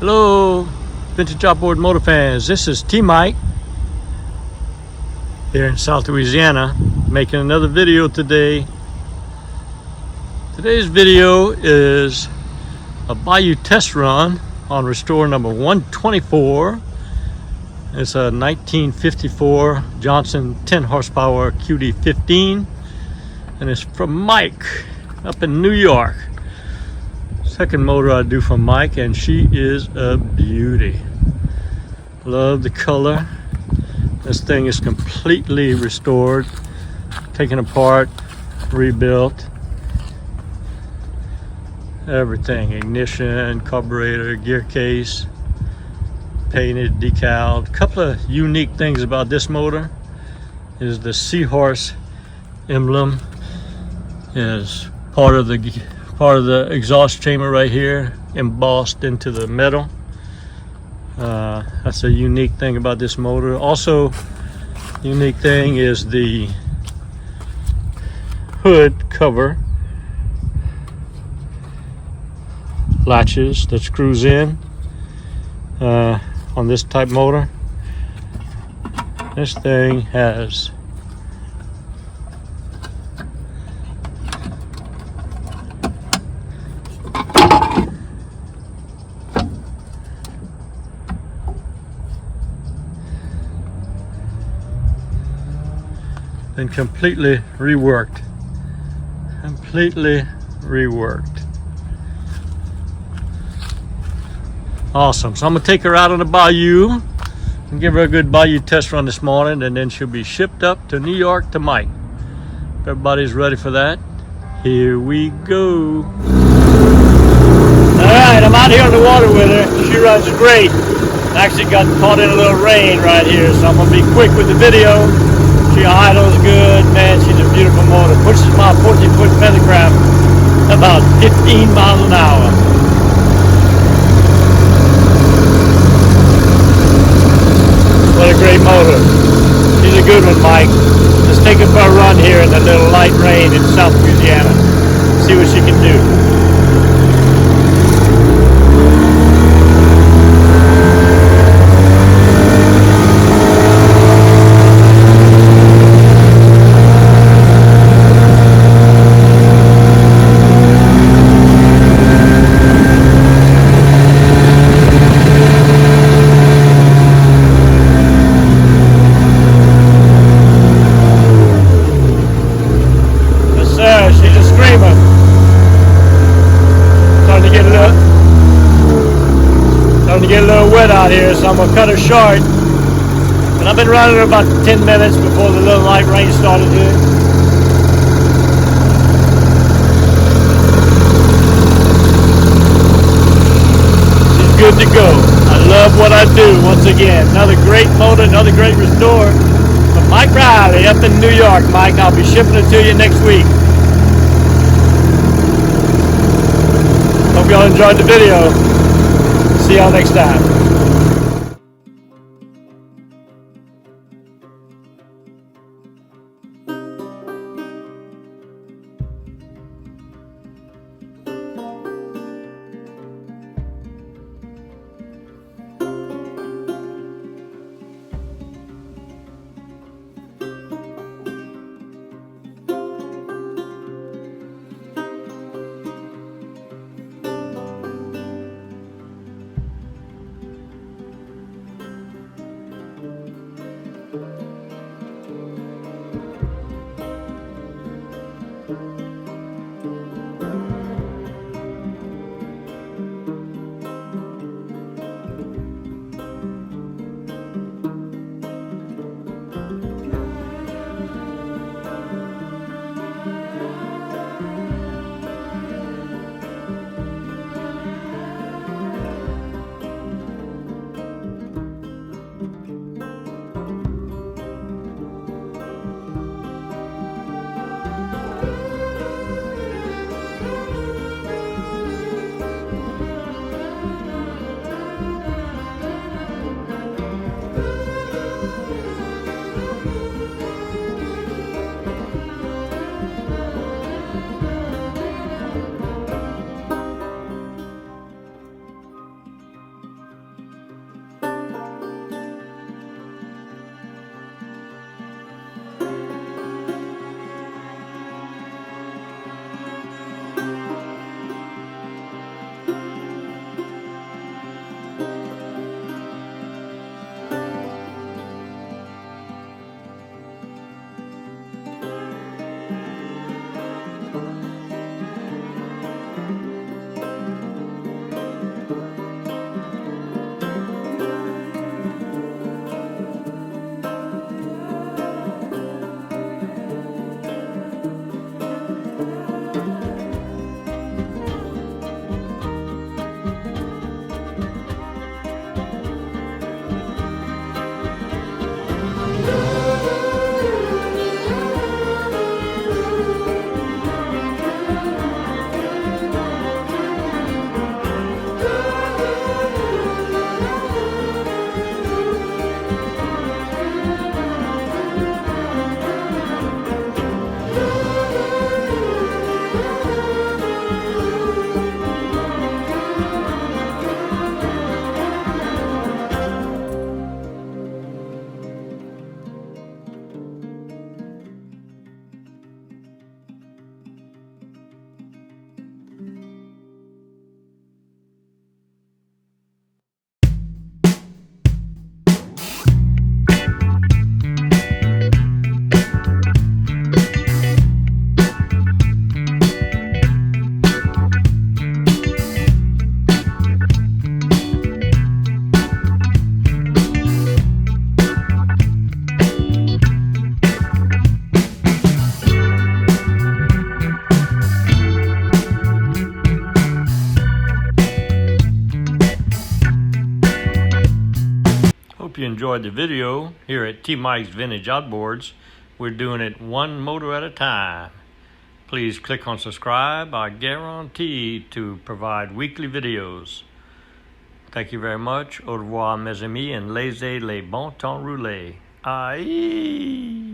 Hello, Vintage Outboard Motor fans. This is T-Mike here in South Louisiana, making another video today. Today's video is a Bayou test run on restore number 124. It's a 1954 Johnson 10 horsepower QD-15, and it's from Mike up in New York. Second motor I do from Mike, and she is a beauty. Love the color. This thing is completely restored, taken apart, rebuilt. Everything, ignition, carburetor, gear case, painted, decaled. A couple of unique things about this motor is the seahorse emblem is part of the exhaust chamber right here, embossed into the metal. That's a unique thing about this motor. Also, unique thing is the hood cover latches that screws in on this type motor. This thing has been completely reworked. Awesome. So I'm gonna take her out on the Bayou and give her a good Bayou test run this morning, and then she'll be shipped up to New York to Mike. If everybody's ready for that, here we go. All right, I'm out here on the water with her. She runs great. Actually got caught in a little rain right here, so I'm gonna be quick with the video. She idles good, man. She's a beautiful motor. Pushes my 14-foot feathercraft about 15 miles an hour. What a great motor. She's a good one, Mike. Let's take her for a run here in the little light rain in South Louisiana. See what she can do. Starting to get a little wet out here, so I'm gonna cut her short. But I've been running her about 10 minutes before the little light rain started here. She's good to go. I love what I do. Once again, another great motor, another great restore. But Mike Riley up in New York, Mike. I'll be shipping it to you next week. Hope y'all enjoyed the video. See y'all next time. you enjoyed the video. Here at T Mike's Vintage Outboards, we're doing it one motor at a time. Please click on subscribe. I guarantee to provide weekly videos. Thank you very much. Au revoir, mes amis, and laissez les bon temps rouler. Aïe!